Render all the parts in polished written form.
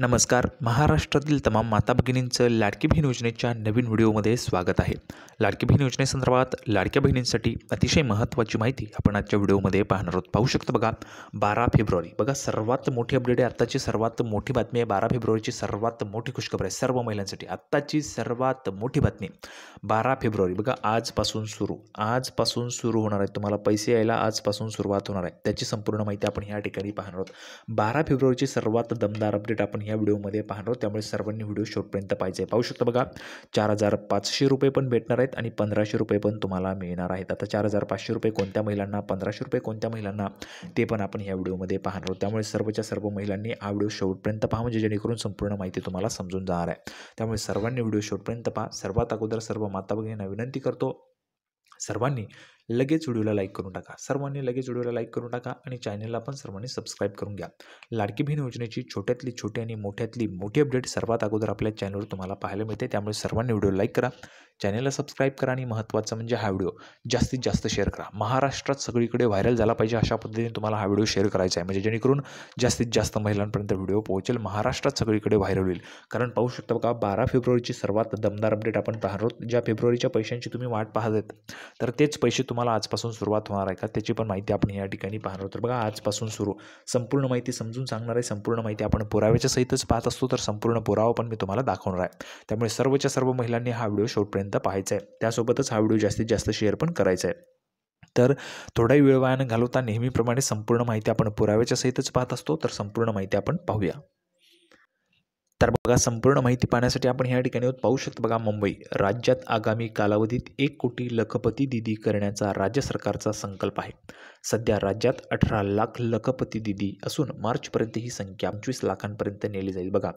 नमस्कार. महाराष्ट्रातील तमाम माता भगिनींचं लाडकी बहीण योजनेच्या नवीन व्हिडिओमध्ये स्वागत आहे. लाडकी बहीण योजनेसंदर्भात लाडक्या बहिणींसाठी अतिशय महत्त्वाची माहिती आपण आजच्या व्हिडिओमध्ये पाहणार आहोत. पाहू शकता बघा, 12 फेब्रुवारी बघा सर्वात मोठी अपडेट आहे. आत्ताची सर्वात मोठी बातमी आहे. 12 फेब्रुवारीची सर्वात मोठी खुशखबर आहे सर्व महिलांसाठी. आत्ताची सर्वात मोठी बातमी 12 फेब्रुवारी बघा आजपासून सुरू होणार आहे. तुम्हाला पैसे यायला आजपासून सुरुवात होणार आहे. त्याची संपूर्ण माहिती आपण या ठिकाणी पाहणार आहोत. 12 फेब्रुवारीची सर्वात दमदार अपडेट आपण या व्हिडिओमध्ये पाहणार आहोत, त्यामुळे सर्वांनी व्हिडिओ शेवटपर्यंत पाहिजे. पाहू शकता बघा, 4,500 रुपये पण भेटणार आहेत आणि 1,500 रुपये पण तुम्हाला मिळणार आहेत. आता 4,500 रुपये कोणत्या महिलांना, 1,500 रुपये कोणत्या महिलांना, ते पण आपण या व्हिडिओमध्ये पाहणार आहोत. त्यामुळे सर्वच्या सर्व महिलांनी हा व्हिडिओ शेवटपर्यंत पहा, म्हणजे जेणेकरून संपूर्ण माहिती तुम्हाला समजून जाणार आहे. त्यामुळे सर्वांनी व्हिडिओ शेवटपर्यंत पहा. सर्वात अगोदर सर्व माता भगिनींना विनंती करतो, सर्वांनी लगेच व्हिडिओला लाईक करून टाका. आणि चॅनलला पण सर्वांनी सबस्क्राईब करून घ्या. लाडकी बहीण योजनेची छोट्यातली छोटी आणि मोठ्यातली मोठी अपडेट सर्वात अगोदर आपल्या चॅनलवर तुम्हाला पाहायला मिळते. त्यामुळे सर्वांनी व्हिडिओ लाईक करा, चॅनलला सबस्क्राईब करा आणि महत्त्वाचं म्हणजे हा व्हिडिओ जास्तीत जास्त शेअर करा. महाराष्ट्रात सगळीकडे व्हायरल झाला पाहिजे अशा पद्धतीने तुम्हाला हा व्हिडिओ शेअर करायचा आहे, म्हणजे जेणेकरून जास्तीत जास्त महिलांपर्यंत व्हिडिओ पोहोचेल, महाराष्ट्रात सगळीकडे व्हायरल होईल. कारण पाहू शकता बघा, 12 फेब्रुवारीची सर्वात दमदार अपडेट आपण पाहणार आहोत. ज्या फेब्रुवारीच्या पैशांची तुम्ही वाट पाहत आहेत, तर तेच पैसे तुम्हाला आजपासून सुरुवात होणार आहे का, त्याची पण माहिती आपण या ठिकाणी पाहणार आहोत. तर बघा, आजपासून सुरू संपूर्ण माहिती समजून सांगणार आहे. संपूर्ण माहिती आपण पुराव्याच्या सहितच पाहत असतो, तर संपूर्ण पुरावा पण मी तुम्हाला दाखवणार आहे. त्यामुळे सर्वच्या सर्व महिलांनी हा व्हिडिओ शेवटपर्यंत पाहायचा आहे. त्यासोबतच हा व्हिडिओ जास्तीत जास्त शेअर पण करायचा आहे. तर थोडाही वेळ वाया न घालवता नेहमीप्रमाणे संपूर्ण माहिती आपण पुराव्याच्या सहितच पाहत असतो, तर संपूर्ण माहिती आपण पाहूया. तर बघा, संपूर्ण माहिती पाहण्यासाठी आपण या ठिकाणी पाहू शकतो बघा, मुंबई राज्यात आगामी कालावधीत 1 कोटी लखपती दिदी करण्याचा राज्य सरकारचा संकल्प आहे. सध्या राज्यात 18 लाख लखपती दिदी असून मार्चपर्यंत ही संख्या 25 लाखांपर्यंत नेली जाईल. बघा,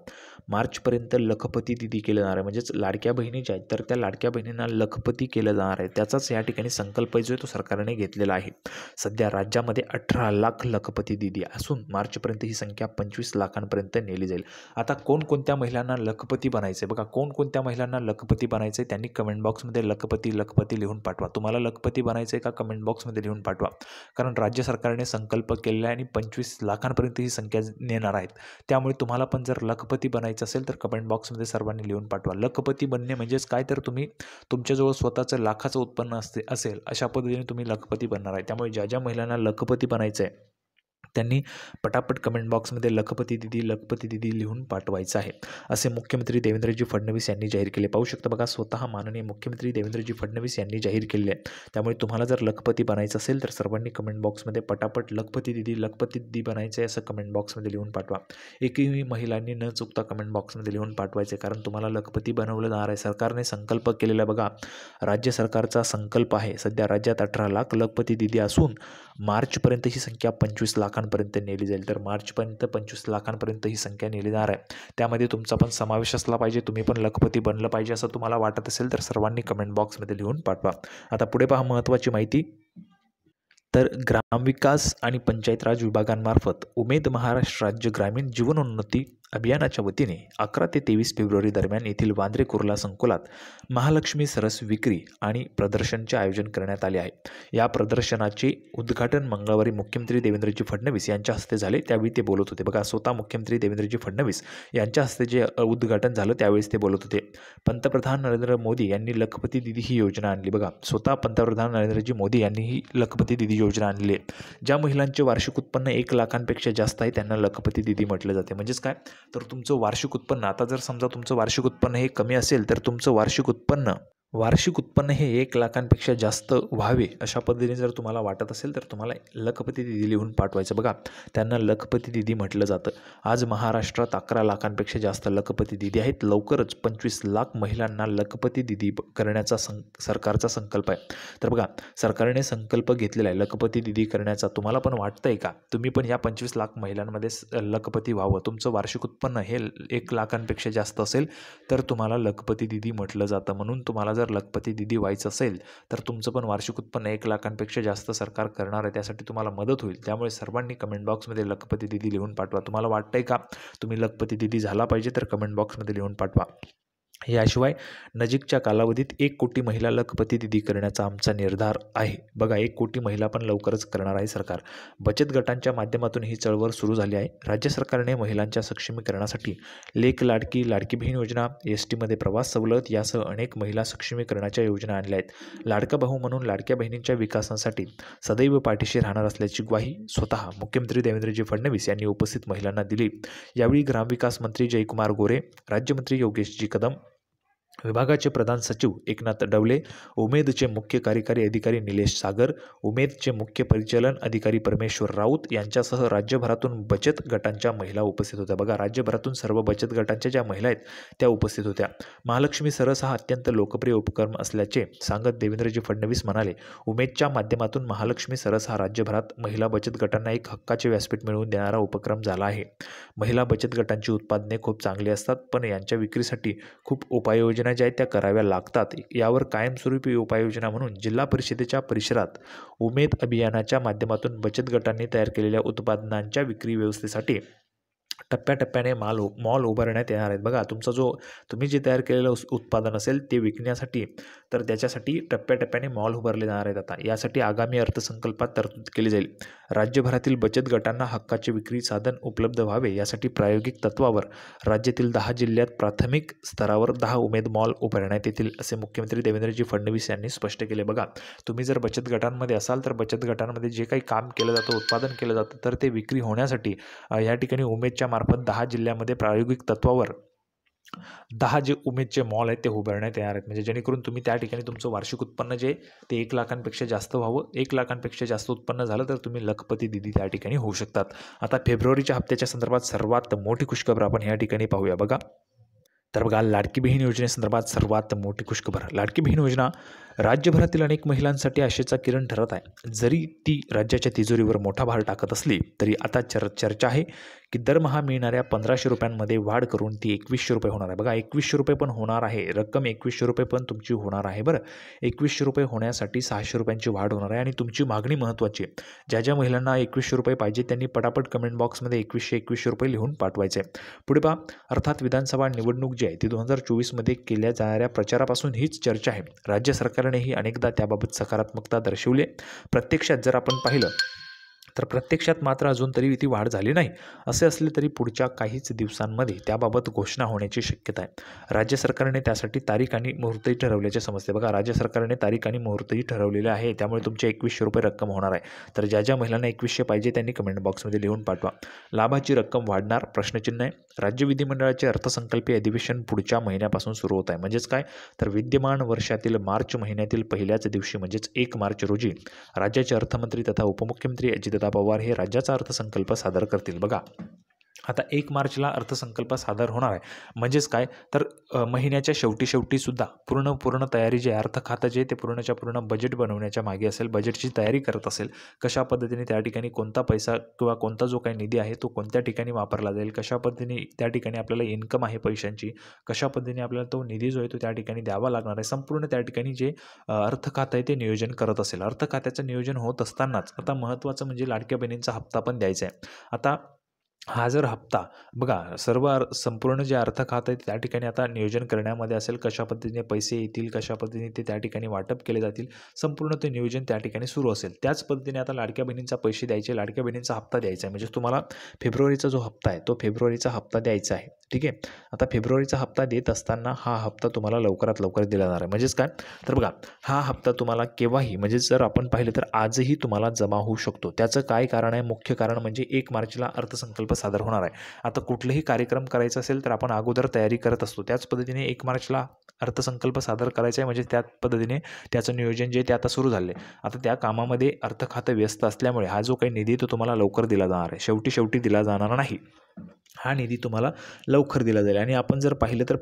मार्चपर्यंत लखपती दिदी केलं जाणार आहे, म्हणजेच लाडक्या बहिणी ज्या आहेत तर त्या लाडक्या बहिणींना लखपती केलं जाणार आहे. त्याचाच या ठिकाणी संकल्प जो आहे तो सरकारने घेतलेला आहे. सध्या राज्यामध्ये 18 लाख लखपती दिदी असून मार्चपर्यंत ही संख्या 25 लाखांपर्यंत नेली जाईल. आता कोणत्या महिलांना लखपती बनायचे बघा, कोणत्या महिलांना लखपती बनायचे त्यांनी कमेंट बॉक्समध्ये लखपती लिहून पाठवा. तुम्हाला लखपती बनायचे का, कमेंट बॉक्समध्ये लिहून पाठवा. कारण राज्य सरकारने संकल्प केलेला आहे आणि 25 लाखांपर्यंत ही संख्या नेणार आहेत. त्यामुळे तुम्हाला पण जर लखपती बनायचं असेल तर कमेंट बॉक्समध्ये सर्वांनी लिहून पाठवा. लखपती बनणे म्हणजेच काय, तर तुम्ही तुमच्याजवळ स्वतःचं लाखाचं उत्पन्न असेल अशा पद्धतीने तुम्ही लखपती बनणार आहे. त्यामुळे ज्या महिलांना लखपती बनायचं आहे त्यांनी पटापट कमेंट बॉक्समध्ये लखपती दिदी लिहून पाठवायचं आहे, असे मुख्यमंत्री देवेंद्रजी फडणवीस यांनी जाहीर केले. पाहू शकता बघा, स्वतः माननीय मुख्यमंत्री देवेंद्रजी फडणवीस यांनी जाहीर केले आहे. त्यामुळे तुम्हाला जर लखपती बनायचं असेल तर सर्वांनी कमेंट बॉक्समध्ये पटापट लखपती दिदी बनायचं आहे असं कमेंट बॉक्समध्ये लिहून पाठवा. एकही महिलांनी न चुकता कमेंट बॉक्समध्ये लिहून पाठवायचे, कारण तुम्हाला लखपती बनवलं जाणार आहे. सरकारने संकल्प केलेला बघा, राज्य सरकारचा संकल्प आहे. सध्या राज्यात 18 लाख लखपती दिदी असून मार्चपर्यंत ही संख्या 25 लाखांपर्यंत नेली जाईल. तर मार्चपर्यंत 25 लाखांपर्यंत ही संख्या नेली जाणार आहे. त्यामध्ये तुमचा पण समावेश असला पाहिजे, तुम्ही पण लखपती बनलं पाहिजे असं तुम्हाला वाटत असेल तर सर्वांनी कमेंट बॉक्समध्ये लिहून पाठवा. आता पुढे पहा महत्त्वाची माहिती. तर ग्रामविकास आणि पंचायत राज विभागांमार्फत उमेद महाराष्ट्र राज्य ग्रामीण जीवनोन्नती अभियानाच्या वतीने 11 ते 23 फेब्रुवारी दरम्यान येथील वांद्रे कुर्ला संकुलात महालक्ष्मी सरस विक्री आणि प्रदर्शनचे आयोजन करण्यात आले आहे. या प्रदर्शनाचे उद्घाटन मंगळवारी मुख्यमंत्री देवेंद्रजी फडणवीस यांच्या हस्ते झाले, त्यावेळी ते बोलत होते. बघा, स्वतः मुख्यमंत्री देवेंद्रजी फडणवीस यांच्या हस्ते जे उद्घाटन झालं त्यावेळेस ते बोलत होते. पंतप्रधान नरेंद्र मोदी यांनी लखपती दिदी ही योजना आणली. बघा, स्वतः पंतप्रधान नरेंद्रजी मोदी यांनी ही लखपती दिदी योजना आणली आहे. ज्या महिलांचे वार्षिक उत्पन्न 1 लाखांपेक्षा जास्त आहे त्यांना लखपती दिदी म्हटलं जाते. म्हणजेच काय, तर तुमचं वार्षिक उत्पन्न, आता जर समजा तुमचं वार्षिक उत्पन्न हे कमी असेल तर तुमचं वार्षिक उत्पन्न हे 1 लाखांपेक्षा जास्त व्हावे अशा पद्धतीने जर तुम्हाला वाटत असेल तर तुम्हाला लखपती दिदी लिहून पाठवायचं. बघा, त्यांना लखपती दिदी म्हटलं जातं. आज महाराष्ट्रात 11 लाखांपेक्षा जास्त लखपती दिदी आहेत. लवकरच 25 लाख महिलांना लखपती दिदी करण्याचा सरकारचा संकल्प आहे. तर बघा, सरकारने संकल्प घेतलेला आहे लखपती दिदी करण्याचा. तुम्हाला पण वाटतंय का तुम्ही पण या 25 लाख महिलांमध्ये लखपती व्हावं? तुमचं वार्षिक उत्पन्न हे 1 लाखांपेक्षा जास्त असेल तर तुम्हाला लखपती दिदी म्हटलं जातं. म्हणून तुम्हाला जर लखपती दिदी व्हायचं असेल तर तुमचं पण वार्षिक उत्पन्न 1 लाखांपेक्षा जास्त सरकार करणार आहे, त्यासाठी तुम्हाला मदत होईल. त्यामुळे सर्वांनी कमेंट बॉक्समध्ये लखपती दिदी लिहून पाठवा. तुम्हाला वाटतंय का तुम्ही लखपती दिदी झाला पाहिजे तर कमेंट बॉक्समध्ये लिहून पाठवा. याशिवाय नजीकच्या कालावधीत 1 कोटी महिला लखपती दिदी करण्याचा आमचा निर्धार आहे. बघा 1 कोटी महिला पण लवकरच करणार आहे सरकार. बचत गटांच्या माध्यमातून ही चळवळ सुरू झाली आहे. राज्य सरकारने महिलांच्या सक्षमीकरणासाठी लेक लाडकी, लाडकी बहीण योजना, एस-टीमध्ये प्रवास सवलत यासह अनेक महिला सक्षमीकरणाच्या योजना आणल्या आहेत. लाडका भाऊ म्हणून लाडक्या बहिणींच्या विकासासाठी सदैव पाठीशी राहणार असल्याची ग्वाही स्वतः मुख्यमंत्री देवेंद्रजी फडणवीस यांनी उपस्थित महिलांना दिली. यावेळी ग्रामविकास मंत्री जयकुमार गोरे, राज्यमंत्री योगेशजी कदम, विभागाचे प्रधान सचिव एकनाथ डवले, उमेदचे मुख्य कार्यकारी अधिकारी निलेश सागर, उमेदचे मुख्य परिचालन अधिकारी परमेश्वर राऊत यांच्यासह राज्यभरातून बचत गटांच्या महिला उपस्थित होत्या. बघा राज्यभरातून सर्व बचत गटांच्या ज्या महिला आहेत त्या उपस्थित होत्या. महालक्ष्मी सरस हा अत्यंत लोकप्रिय उपक्रम असल्याचे सांगत देवेंद्रजी फडणवीस म्हणाले, उमेदच्या माध्यमातून महालक्ष्मी सरस हा राज्यभरात महिला बचत गटांना एक हक्काचे व्यासपीठ मिळवून देणारा उपक्रम झाला आहे. महिला बचत गटांची उत्पादने खूप चांगली असतात, पण यांच्या विक्रीसाठी खूप उपाययोजना ज्या आहेत त्या कराव्या लागतात. यावर कायमस्वरूपी उपाययोजना म्हणून जिल्हा परिषदेच्या परिसरात उमेद अभियानाच्या माध्यमातून बचत गटांनी तयार केलेल्या उत्पादनांच्या विक्री व्यवस्थेसाठी टप्प्याटप्प्याने मॉल उभारण्यात येणार आहेत. बघा तुम्ही जे तयार केलेलं उत्पादन असेल ते विकण्यासाठी तर त्याच्यासाठी टप्प्याटप्प्याने मॉल उभारले जाणार आहेत. आता यासाठी आगामी अर्थसंकल्पात तरतूद केली जाईल. राज्यभरातील बचत गटांना हक्काचे विक्री साधन उपलब्ध व्हावे यासाठी प्रायोगिक तत्वावर राज्यातील 10 जिल्ह्यात प्राथमिक स्तरावर 10 उमेद मॉल उभारण्यात येतील असे मुख्यमंत्री देवेंद्रजी फडणवीस यांनी स्पष्ट केले. बघा तुम्ही जर बचत गटांमध्ये असाल तर बचत गटांमध्ये जे काही काम केलं जातं, उत्पादन केलं जातं, तर ते विक्री होण्यासाठी या ठिकाणी उमेदच्या मार्फत 10 जिल्ह्यामध्ये प्रायोगिक तत्वावर 10 जे उमेदचे मॉल आहेत ते उभारण्यात येणार आहेत. म्हणजे जेणेकरून तुम्ही त्या ठिकाणी तुमचं वार्षिक उत्पन्न जे ते 1 लाखांपेक्षा जास्त व्हावं. 1 लाखांपेक्षा जास्त उत्पन्न झालं तर तुम्ही लखपती दिदी त्या ठिकाणी होऊ शकतात. आता फेब्रुवारीच्या हप्त्याच्या संदर्भात सर्वात मोठी खुशखबर आपण या ठिकाणी पाहूया. बघा तर बघा लाडकी बहीण योजनेसंदर्भात सर्वात मोठी खुशखबर. लाडकी बहीण योजना राज्यभरातील अनेक महिलांसाठी आशेचा किरण ठरत आहे. जरी ती राज्याच्या तिजोरीवर मोठा भार टाकत असली तरी आता चर्चा आहे की दरमहा मिळणाऱ्या 1500 रुपयांमध्ये वाढ करून ती 2100 रुपये होणार आहे. बघा 2100 रुपये पण होणार आहे. रक्कम 2100 रुपये पण तुमची होणार आहे. बरं 2100 रुपये होण्यासाठी 600 रुपयांची वाढ होणार आहे. आणि तुमची मागणी महत्त्वाची आहे. ज्या महिलांना 2100 रुपये पाहिजे त्यांनी पटापट कमेंट बॉक्समध्ये 2100 रुपये लिहून पाठवायचे. पुढे पहा, अर्थात विधानसभा निवडणूक जी आहे ती 2024मध्ये केल्या जाणाऱ्या प्रचारापासून हीच चर्चा आहे. राज्य सरकारनेही अनेकदा त्याबाबत सकारात्मकता दर्शवली. प्रत्यक्षात जर आपण पाहिलं तर प्रत्यक्षात मात्र अजून तरी ती वाढ झाली नाही. असे असले तरी पुढच्या काहीच दिवसांमध्ये त्याबाबत घोषणा होण्याची शक्यता आहे. राज्य सरकारने त्यासाठी तारीख आणि मुहूर्तही ठरवल्याचे समजते. बघा राज्य सरकारने तारीख आणि मुहूर्तही ठरवलेले आहे. त्यामुळे तुमचे 2100 रुपये रक्कम होणार आहे. तर ज्या महिलांना 2100 पाहिजे त्यांनी कमेंट बॉक्समध्ये लिहून पाठवा. लाभाची रक्कम वाढणार प्रश्नचिन्ह आहे. राज्य विधिमंडळाचे अर्थसंकल्पीय अधिवेशन पुढच्या महिन्यापासून सुरू होत आहे. म्हणजेच काय तर विद्यमान वर्षातील मार्च महिन्यातील पहिल्याच दिवशी म्हणजेच 1 मार्च रोजी राज्याचे अर्थमंत्री तथा उपमुख्यमंत्री अजितदादा पवार हे राज्याचा अर्थसंकल्प सादर करतील. बघा आता 1 मार्चला अर्थसंकल्प सादर होणार आहे. म्हणजेच काय तर महिन्याच्या शेवटी सुद्धा पूर्ण तयारी जी अर्थ खातं जे ते पूर्णच्या पूर्ण बजेट बनवण्याच्या मागे असेल, बजेटची तयारी करत असेल, कशा पद्धतीने त्या ठिकाणी कोणता पैसा किंवा कोणता जो काही निधी आहे तो कोणत्या ठिकाणी वापरला जाईल, कशा पद्धतीने त्या ठिकाणी आपल्याला इन्कम आहे पैशांची, कशा पद्धतीने आपल्याला तो निधी जो आहे तो त्या ठिकाणी द्यावा लागणार आहे, संपूर्ण त्या ठिकाणी जे अर्थ खातं आहे ते नियोजन करत असेल. अर्थ खात्याचं नियोजन होत असतानाच आता महत्त्वाचं म्हणजे लाडक्या बहिणींचा हप्ता पण द्यायचा आहे. आता हा जर हप्ता बघा संपूर्ण जे अर्थ खातं आहे त्या ठिकाणी आता नियोजन करण्यामध्ये असेल, कशा पद्धतीने पैसे येतील, कशा पद्धतीने ते त्या ठिकाणी वाटप केले जातील, संपूर्ण ते नियोजन त्या ठिकाणी सुरू असेल. त्याच पद्धतीने आता लाडक्या बहिणींचा पैसे द्यायचे, लाडक्या बहिणींचा हप्ता द्यायचा आहे. म्हणजे तुम्हाला फेब्रुवारीचा जो हप्ता आहे तो फेब्रुवारीचा हप्ता द्यायचा आहे. ठीक आहे. आता फेब्रुवारीचा हप्ता देत असताना हा हप्ता तुम्हाला लवकरात लवकर दिला जाणार आहे. म्हणजेच काय तर बघा हा हप्ता तुम्हाला केव्हाही म्हणजे जर आपण पाहिलं तर आजही तुम्हाला जमा होऊ शकतो. त्याचं काय कारण आहे? मुख्य कारण म्हणजे 1 मार्चला अर्थसंकल्प सादर होणार आहे. आता कुठलेही कार्यक्रम करायचा असेल तर आपण अगोदर तयारी करत असतो. त्याच पद्धतीने 1 मार्चला अर्थसंकल्प सादर करायचा आहे म्हणजे त्याच पद्धतीने त्याचं नियोजन जे ते आता सुरू झाले. आता त्या कामामध्ये अर्थ खातं व्यस्त असल्यामुळे हा जो काही निधी तो तुम्हाला लवकर दिला जाणार आहे. शेवटी दिला जाणार नाही. हा निधी तुम्हाला लवकर दिला जाईल. आणि आपण जर पाहिलं तर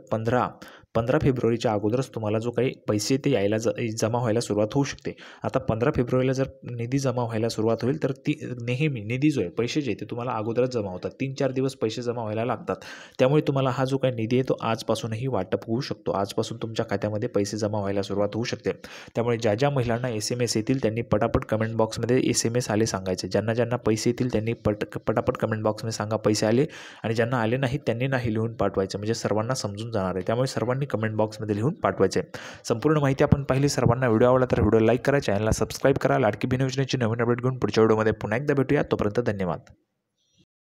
15 फेब्रुवारीच्या अगोदरच तुम्हाला जो काही पैसे ते यायला जमा व्हायला सुरुवात होऊ शकते. आता 15 फेब्रुवारीला जर निधी जमा व्हायला सुरुवात होईल तर ती नेहमी निधी जो आहे पैसे जे ते तुम्हाला अगोदरच जमा होतात. 3-4 दिवस पैसे जमा व्हायला लागतात. त्यामुळे तुम्हाला हा जो काही निधी आहे तो आजपासूनही वाटप होऊ शकतो. आजपासून तुमच्या खात्यामध्ये पैसे जमा व्हायला सुरुवात होऊ शकते. त्यामुळे ज्या महिलांना SMS येतील त्यांनी पटापट कमेंट बॉक्समध्ये SMS आले सांगायचे. ज्यांना पैसे येतील त्यांनी पटापट कमेंट बॉक्समध्ये सांगा पैसे आले, आणि ज्यांना आले नाहीत त्यांनी नाही लिहून पाठवायचं. म्हणजे सर्वांना समजून जाणार आहे. त्यामुळे सर्वांनी सर्वांनी कमेंट बॉक्समध्ये लिहून पाठवायचे आहे। संपूर्ण माहिती आपण पाहिली, सर्वांना व्हिडिओ आवडला तर व्हिडिओ लाईक करा, चॅनलला सबस्क्राईब करा। लाडकी बहीण योजनेची नवीन अपडेट घेऊन पुढच्या व्हिडिओमध्ये पुन्हा एकदा भेटूया, तोपर्यंत धन्यवाद।